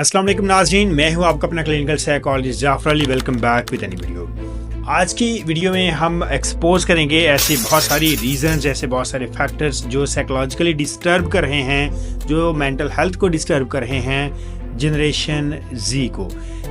अस्सलाम वालेकुम नाज़रीन, मैं हूं आपका अपना clinical psychologist Jafar Ali. Welcome back with any video. आज की वीडियो में हम एक्सपोज करेंगे ऐसे बहुत सारी रीजंस, ऐसे बहुत सारे फैक्टर्स जो साइकोलॉजिकली डिस्टर्ब कर रहे हैं, जो मेंटल हेल्थ को डिस्टर्ब कर रहे हैं जनरेशन जी को।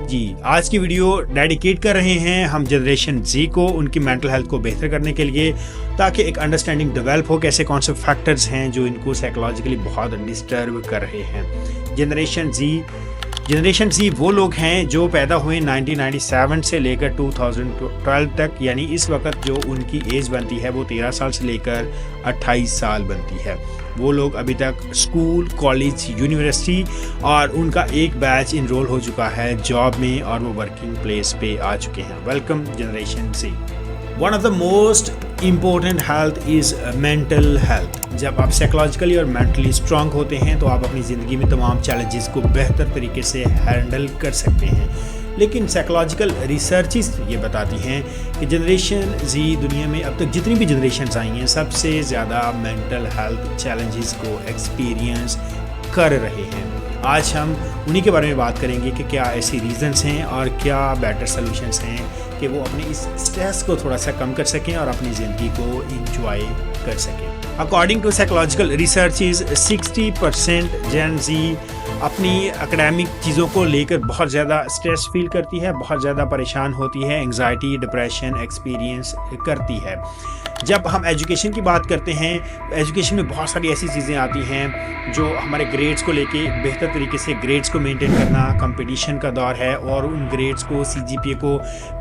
जी, आज की वीडियो डेडिकेट कर रहे हैं हम जनरेशन जी को, उनकी मेंटल हेल्थ को बेहतर करने के लिए, ताकि एक अंडरस्टैंडिंग डेवलप हो कैसे कौन से फैक्टर्स हैं जो इनको साइकोलॉजिकली बहुत डिस्टर्ब कर रहे हैं। जनरेशन जी वो लोग हैं जो पैदा हुए 1997 से लेकर 2012 तक, यानी इस वक्त जो उनकी एज बनती है वो 13 साल से लेकर 28 साल बनती है। वो लोग अभी तक स्कूल, कॉलेज, यूनिवर्सिटी और उनका एक बैच इनरोल हो चुका है जॉब में और वो वर्किंग प्लेस पे आ चुके हैं। Welcome generation Z. One of the most important health is mental health. जब आप साइकोलॉजिकली और मेंटली स्ट्रांग होते हैं तो आप अपनी ज़िंदगी में तमाम चैलेंजेस को बेहतर तरीके से हैंडल कर सकते हैं। लेकिन साइकोलॉजिकल रिसर्चेस ये बताती हैं कि जनरेशन जी दुनिया में अब तक जितनी भी जनरेशन्स आई हैं सबसे ज़्यादा मेंटल हेल्थ चैलेंजेस को एक्सपीरियंस कर रहे हैं। आज हम उन्हीं के बारे में बात करेंगे कि क्या ऐसी रीजंस हैं और क्या बेटर सॉल्यूशंस हैं कि वो अपने इस स्ट्रेस को थोड़ा सा कम कर सकें और अपनी ज़िंदगी को इंजॉय कर सकें। अकॉर्डिंग टू साइकोलॉजिकल रिसर्चेस 60% जेन जी अपनी एकेडमिक चीज़ों को लेकर बहुत ज़्यादा स्ट्रेस फील करती है, बहुत ज़्यादा परेशान होती है, एंग्जाइटी, डिप्रेशन एक्सपीरियंस करती है। जब हम एजुकेशन की बात करते हैं, एजुकेशन में बहुत सारी ऐसी चीज़ें आती हैं जो हमारे ग्रेड्स को लेके बेहतर तरीके से ग्रेड्स को मेंटेन करना, कंपटीशन का दौर है और उन ग्रेड्स को CGPA को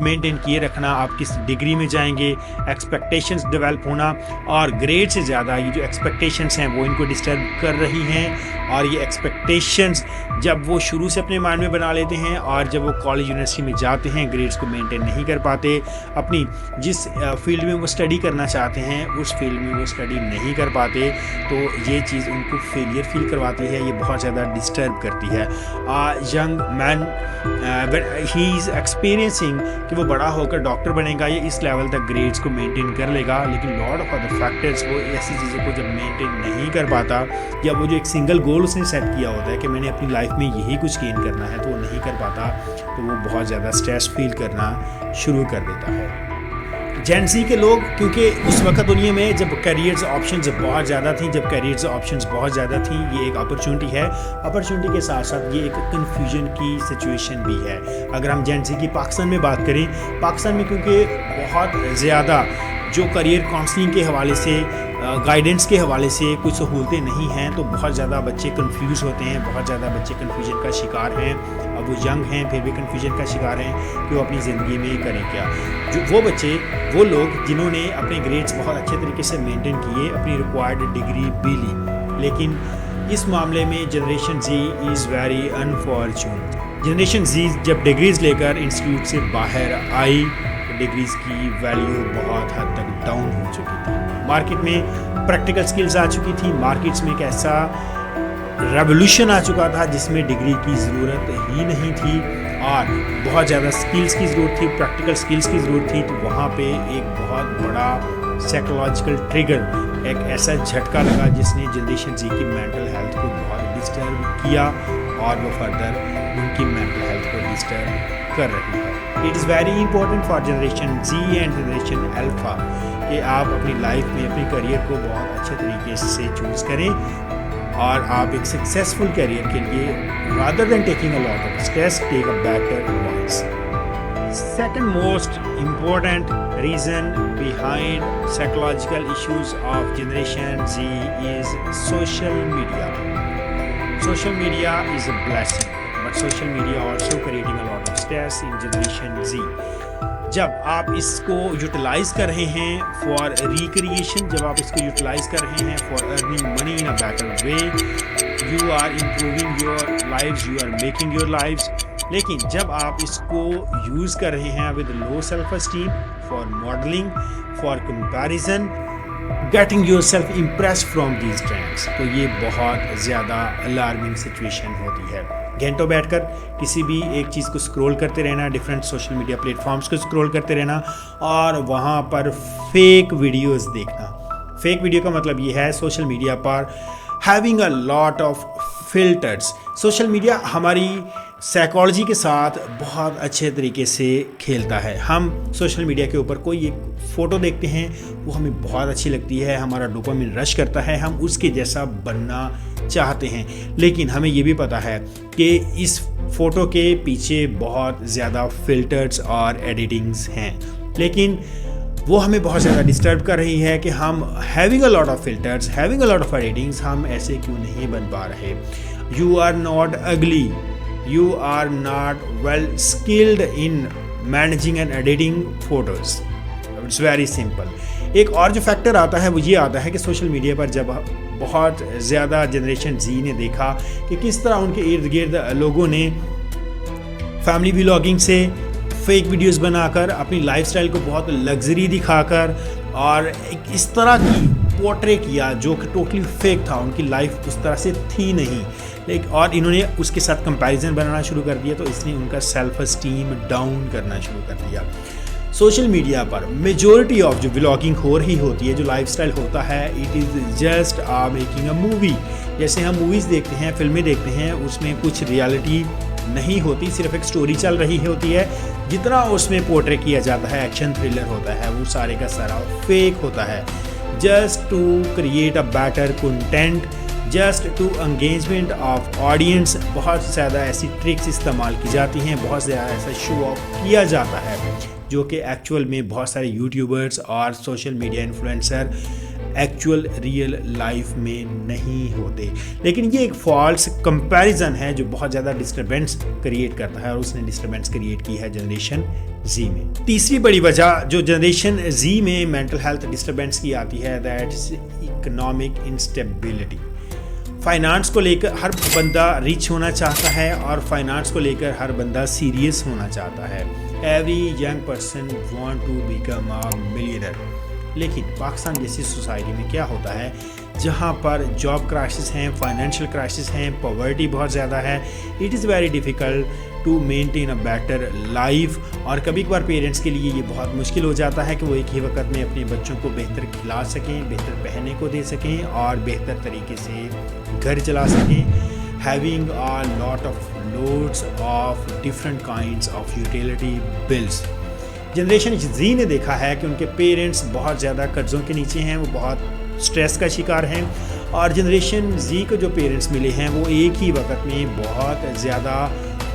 मेंटेन किए रखना, आप किस डिग्री में जाएंगे, एक्सपेक्टेशंस डेवलप होना, और ग्रेड से ज़्यादा ये जो एक्सपेक्टेशंस हैं वो इनको डिस्टर्ब कर रही हैं। और ये एक्सपेक्टेशंस जब वो शुरू से अपने माइंड में बना लेते हैं और जब वो कॉलेज यूनिवर्सिटी में जाते हैं ग्रेड्स को मेंटेन नहीं कर पाते, अपनी जिस फील्ड में वो स्टडी करना चाहते हैं उस फील्ड में वो स्टडी नहीं कर पाते, तो ये चीज़ उनको फेलियर फील करवाती है, ये बहुत ज़्यादा डिस्टर्ब करती है। Young man he is experiencing कि वो बड़ा होकर डॉक्टर बनेगा, ये इस लेवल तक ग्रेड्स को मेंटेन कर लेगा, लेकिन लॉट ऑफ अदर फैक्टर्स वो ऐसी चीज़ों को जब मेंटेन नहीं कर पाता, या वो जो एक सिंगल गोल उसने सेट किया होता है कि मैंने अपनी लाइफ में यही कुछ गेन करना है, तो वो नहीं कर पाता, तो वो बहुत ज़्यादा स्ट्रेस फील करना शुरू कर देता है। जेन ज़ी के लोग, क्योंकि उस वक्त दुनिया में जब करियर्स ऑप्शंस बहुत ज़्यादा थी, ये एक अपॉर्चुनिटी है, अपॉर्चुनिटी के साथ साथ ये एक कन्फ्यूजन की सिचुएशन भी है। अगर हम जेन ज़ी की पाकिस्तान में बात करें, पाकिस्तान में क्योंकि बहुत ज़्यादा जो करियर काउंसलिंग के हवाले से, गाइडेंस के हवाले से कुछ सहूलतें नहीं हैं, तो बहुत ज़्यादा बच्चे कंफ्यूज होते हैं, बहुत ज़्यादा बच्चे कन्फ्यूजन का शिकार हैं। अब वो यंग हैं फिर भी कन्फ्यूजन का शिकार हैं कि वो अपनी ज़िंदगी में करें क्या। जो वो बच्चे, वो लोग जिन्होंने अपने ग्रेड्स बहुत अच्छे तरीके से मेंटेन किए, अपनी रिक्वायर्ड डिग्री भी ली, लेकिन इस मामले में generation Z is very unfortunate. Generation Z जब डिग्रीज़ लेकर इंस्टीट्यूट से बाहर आई, डिग्रीज़ की वैल्यू बहुत हद तक डाउन हो चुकी थी। मार्केट में प्रैक्टिकल स्किल्स आ चुकी थी, मार्केट्स में एक ऐसा रेवोल्यूशन आ चुका था जिसमें डिग्री की ज़रूरत ही नहीं थी और बहुत ज़्यादा स्किल्स की ज़रूरत थी, प्रैक्टिकल स्किल्स की ज़रूरत थी। तो वहाँ पे एक बहुत बड़ा साइकोलॉजिकल ट्रिगर, एक ऐसा झटका लगा जिसने जनरेशन जी की मेंटल हेल्थ को बहुत डिस्टर्ब किया और वो फर्दर उनकी मेंटल हेल्थ को डिस्टर्ब कर रही है। It is very important for generation Z and generation alpha कि आप अपनी लाइफ में अपने करियर को बहुत अच्छे तरीके से चूज़ करें और आप एक सक्सेसफुल करियर के लिए rather than taking a lot of stress, take a better voice. Second most important reason behind psychological issues of Generation Z is social media. Social media is a blessing, but social media also creating a lot of stress in Generation Z. जब आप इसको utilise कर रहे हैं for recreation, जब आप इसको utilise कर रहे हैं for earning money in a better way, you are improving your lives, you are making your lives. लेकिन जब आप इसको यूज़ कर रहे हैं with low self esteem, for modelling, for comparison, getting yourself impress from these trends, तो ये बहुत ज़्यादा अलार्मिंग सिचुएशन होती है। घंटों बैठकर किसी भी एक चीज़ को स्क्रॉल करते रहना, डिफरेंट सोशल मीडिया प्लेटफॉर्म्स को स्क्रॉल करते रहना और वहाँ पर फेक वीडियोस देखना। फेक वीडियो का मतलब ये है सोशल मीडिया पर having a lot of filters. Social media हमारी साइकोलॉजी के साथ बहुत अच्छे तरीके से खेलता है। हम सोशल मीडिया के ऊपर कोई एक फ़ोटो देखते हैं, वो हमें बहुत अच्छी लगती है, हमारा डोपामिन रश करता है, हम उसके जैसा बनना चाहते हैं। लेकिन हमें ये भी पता है कि इस फ़ोटो के पीछे बहुत ज़्यादा फ़िल्टर्स और एडिटिंग्स हैं, लेकिन वो हमें बहुत ज़्यादा डिस्टर्ब कर रही है कि हम having a lot of filters, having a lot of editings, हम ऐसे क्यों नहीं बन पा रहे। यू आर नॉट अगली, you are not well skilled in managing and editing photos. It's very simple. एक और जो फैक्टर आता है वो ये आता है कि सोशल मीडिया पर जब बहुत ज़्यादा जनरेशन जी ने देखा कि किस तरह उनके इर्द गिर्द लोगों ने फैमिली व्लॉगिंग से फेक वीडियोस बनाकर अपनी लाइफस्टाइल को बहुत लग्जरी दिखाकर और एक इस तरह की पोर्ट्रे किया जो कि टोटली फेक था, उनकी लाइफ उस तरह से थी नहीं। लेकिन और इन्होंने उसके साथ कंपैरिजन बनाना शुरू कर दिया, तो इसने उनका सेल्फ एस्टीम डाउन करना शुरू कर दिया। सोशल मीडिया पर मेजॉरिटी ऑफ जो व्लॉगिंग हो रही होती है, जो लाइफस्टाइल होता है, it is just making a movie. जैसे हम मूवीज़ देखते हैं, फिल्में देखते हैं, उसमें कुछ रियलिटी नहीं होती, सिर्फ एक स्टोरी चल रही होती है। जितना उसमें पोर्ट्रे किया जाता है, एक्शन थ्रिलर होता है, वो सारे का सारा फेक होता है, just to create a better content, just to engagement of audience. बहुत ज़्यादा ऐसी ट्रिक्स इस्तेमाल की जाती हैं, बहुत ज़्यादा ऐसा शो ऑफ किया जाता है, जो कि एक्चुअल में बहुत सारे यूट्यूबर्स और social media influencer actual real life में नहीं होते। लेकिन ये एक फॉल्स कंपैरिजन है जो बहुत ज़्यादा डिस्टर्बेंस क्रिएट करता है, और उसने डिस्टर्बेंस क्रिएट की है जनरेशन जी में। तीसरी बड़ी वजह जो जनरेशन जी में मेंटल हेल्थ डिस्टर्बेंस की आती है, that is economic instability. Finance को लेकर हर बंदा रिच होना चाहता है और फाइनेंस को लेकर हर बंदा सीरियस होना चाहता है। Every young person want to become a millionaire. लेकिन पाकिस्तान जैसी सोसाइटी में क्या होता है, जहाँ पर जॉब क्राइसिस हैं, फाइनेंशियल क्राइसिस हैं, पॉवर्टी बहुत ज़्यादा है, it is very difficult to maintain a better life. और कभी कभार पेरेंट्स के लिए ये बहुत मुश्किल हो जाता है कि वो एक ही वक्त में अपने बच्चों को बेहतर खिला सकें, बेहतर पहनने को दे सकें और बेहतर तरीके से घर चला सकें। Having a lot of loads of different kinds of utility bills. Generation Z ने देखा है कि उनके पेरेंट्स बहुत ज़्यादा कर्ज़ों के नीचे हैं, वो बहुत स्ट्रेस का शिकार हैं, और जनरेशन जी को जो पेरेंट्स मिले हैं वो एक ही वक्त में बहुत ज़्यादा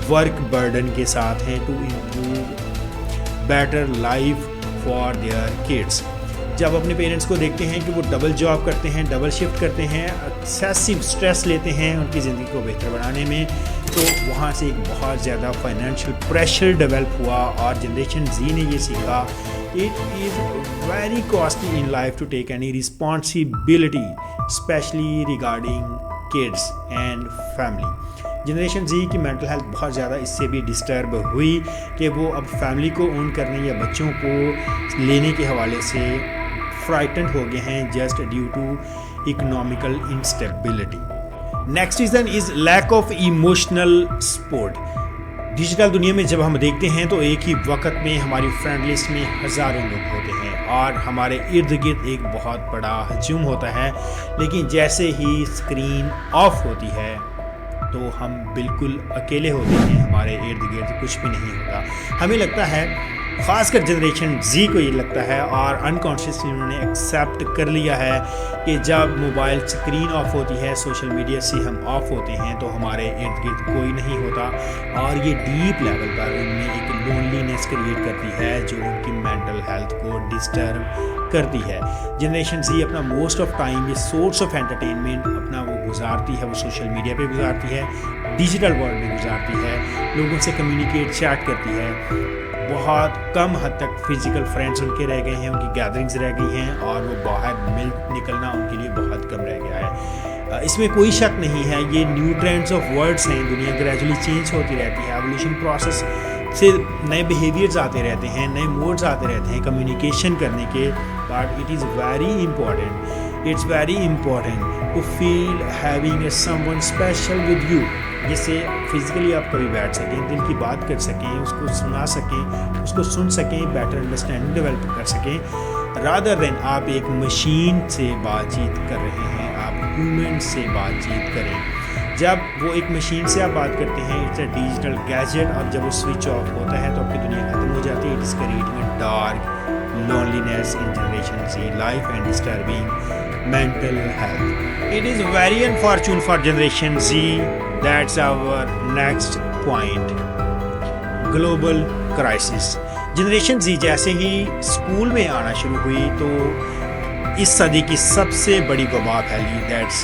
वर्क बर्डन के साथ हैं to improve better life for their kids. जब अपने पेरेंट्स को देखते हैं कि वो डबल जॉब करते हैं, डबल शिफ्ट करते हैं, एक्सेसिव स्ट्रेस लेते हैं उनकी ज़िंदगी को बेहतर बनाने में, तो वहाँ से एक बहुत ज़्यादा फाइनेंशियल प्रेशर डेवलप हुआ। और जनरेशन जी ने ये सीखा, it is very costly in life to take any responsibility, specially regarding kids and family. Generation Z की मेंटल हेल्थ बहुत ज़्यादा इससे भी डिस्टर्ब हुई कि वो अब फैमिली को ओन करने या बच्चों को लेने के हवाले से फ्राइटेंड हो गए हैं, just due to economical instability. Next reason is lack of emotional support. Digital दुनिया में जब हम देखते हैं तो एक ही वक्त में हमारी फ्रेंड लिस्ट में हज़ारों लोग होते हैं और हमारे इर्द गिर्द एक बहुत बड़ा हजूम होता है, लेकिन जैसे ही स्क्रीन ऑफ होती है तो हम बिल्कुल अकेले होते हैं, हमारे इर्द गिर्द कुछ भी नहीं होता। हमें लगता है, ख़ासकर जनरेशन जी को ये लगता है और अनकॉन्शियसली उन्होंने एक्सेप्ट कर लिया है कि जब मोबाइल स्क्रीन ऑफ होती है, सोशल मीडिया से हम ऑफ होते हैं तो हमारे इर्द गिर्द कोई नहीं होता, और ये डीप लेवल पर उनमें एक लोनलीनेस क्रिएट करती है जो उनकी मेंटल हेल्थ को डिस्टर्ब करती है। जनरेशन जी अपना मोस्ट ऑफ टाइम ये सोर्स ऑफ एंटरटेनमेंट अपना वो गुजारती है, वो सोशल मीडिया पे गुजारती है, डिजिटल वर्ल्ड में गुजारती है, लोगों से कम्युनिकेट चैट करती है। बहुत कम हद तक फिजिकल फ्रेंड्स उनके रह गए हैं, उनकी गैदरिंग्स रह गई हैं, और वो बाहर मिल निकलना उनके लिए बहुत कम रह गया है। इसमें कोई शक नहीं है, ये न्यू ट्रेंड्स ऑफ वर्ड्स हैं, दुनिया ग्रेजुअली चेंज होती रहती है, एवोल्यूशन प्रोसेस से नए बिहेवियर्स आते रहते हैं, नए मोड्स आते रहते हैं कम्युनिकेशन करने के। But it is very important, it's very important to feel having someone special with you, जिससे फिजिकली आप कभी बैठ सकें, दिल की बात कर सकें, उसको सुना सकें, उसको सुन सकें, बेटर अंडरस्टैंडिंग डेवलप कर सकें, रादर देन आप एक मशीन से बातचीत कर रहे हैं, आप ह्यूमन से बातचीत करें। जब वो एक मशीन से आप बात करते हैं, इट्स अ डिजिटल गैजेट, और जब वो स्विच ऑफ होता है तो आपकी दुनिया खत्म हो जाती है। It is creating a dark loneliness in Generation Z life and disturbing mental health. It is very unfortunate for Generation Z. That's our next point. Global crisis. Generation Z जैसे ही स्कूल में आना शुरू हुई तो इस सदी की सबसे बड़ी वबा फैली, दैट्स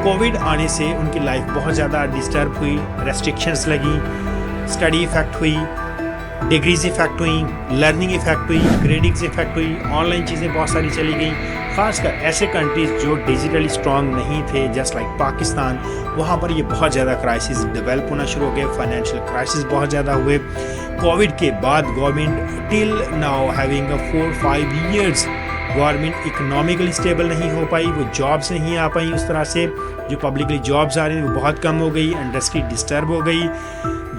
कोविड आने से उनकी लाइफ बहुत ज़्यादा डिस्टर्ब हुई, रेस्ट्रिक्शंस लगी, स्टडी इफेक्ट हुई, डिग्रीज इफेक्ट हुई, लर्निंग इफेक्ट हुई, ग्रेडिंग्स इफेक्ट हुई, ऑनलाइन चीज़ें बहुत सारी चली गई। खासकर ऐसे कंट्रीज़ जो डिजिटली स्ट्रॉन्ग नहीं थे, जस्ट लाइक पाकिस्तान, वहाँ पर ये बहुत ज़्यादा क्राइसिस डेवलप होना शुरू हो गए, फाइनेंशियल क्राइसिस बहुत ज़्यादा हुए। कोविड के बाद government till now having 4-5 years government economically stable नहीं हो पाई, वो जॉब्स नहीं आ पाई उस तरह से, जो पब्लिकली जॉब्स आ रही थी वो बहुत कम हो गई, इंडस्ट्री डिस्टर्ब हो गई,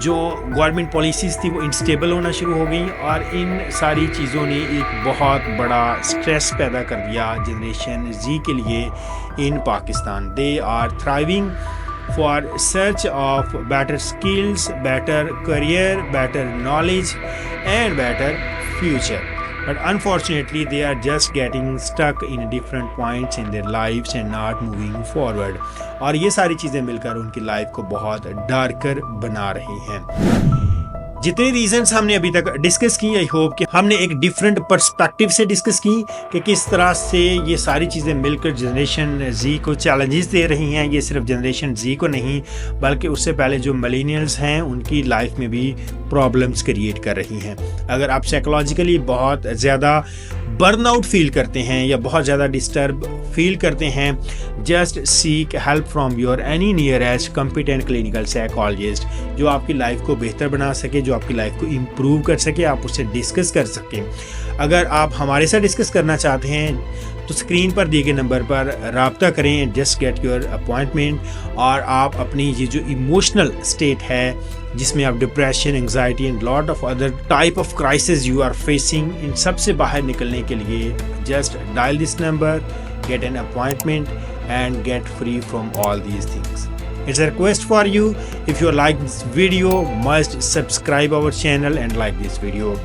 जो गवर्नमेंट पॉलिसीज़ थी वो इनस्टेबल होना शुरू हो गई, और इन सारी चीज़ों ने एक बहुत बड़ा स्ट्रेस पैदा कर दिया जनरेशन जी के लिए in Pakistan. They are thriving for search of better skills, better career, better knowledge and better future, but unfortunately they are just getting stuck in different points in their lives and not moving forward. और ये सारी चीज़ें मिलकर उनकी life को बहुत darker बना रही हैं। जितने रीजंस हमने अभी तक डिस्कस की, आई होप कि हमने एक डिफरेंट पर्सपेक्टिव से डिस्कस की कि किस तरह से ये सारी चीज़ें मिलकर जनरेशन जी को चैलेंजेस दे रही हैं। ये सिर्फ जनरेशन जी को नहीं बल्कि उससे पहले जो मिलेनियल्स हैं उनकी लाइफ में भी प्रॉब्लम्स क्रिएट कर रही हैं। अगर आप साइकोलॉजिकली बहुत ज़्यादा बर्नआउट फील करते हैं या बहुत ज़्यादा डिस्टर्ब फील करते हैं, just seek help from your any nearest competent clinical psychologist, जो आपकी लाइफ को बेहतर बना सके, जो आपकी लाइफ को इम्प्रूव कर सके, आप उससे डिस्कस कर सकें। अगर आप हमारे साथ डिस्कस करना चाहते हैं तो स्क्रीन पर दिए गए नंबर पर राब्ता करें, जस्ट गेट योर अपॉइंटमेंट, और आप अपनी ये जो इमोशनल स्टेट है जिसमें आप depression, anxiety and lot of other type of crisis you are facing, इन सब से बाहर निकलने के लिए just dial this number, get an appointment and get free from all these things. It's a request for you. If you like this video, must subscribe our channel and like this video.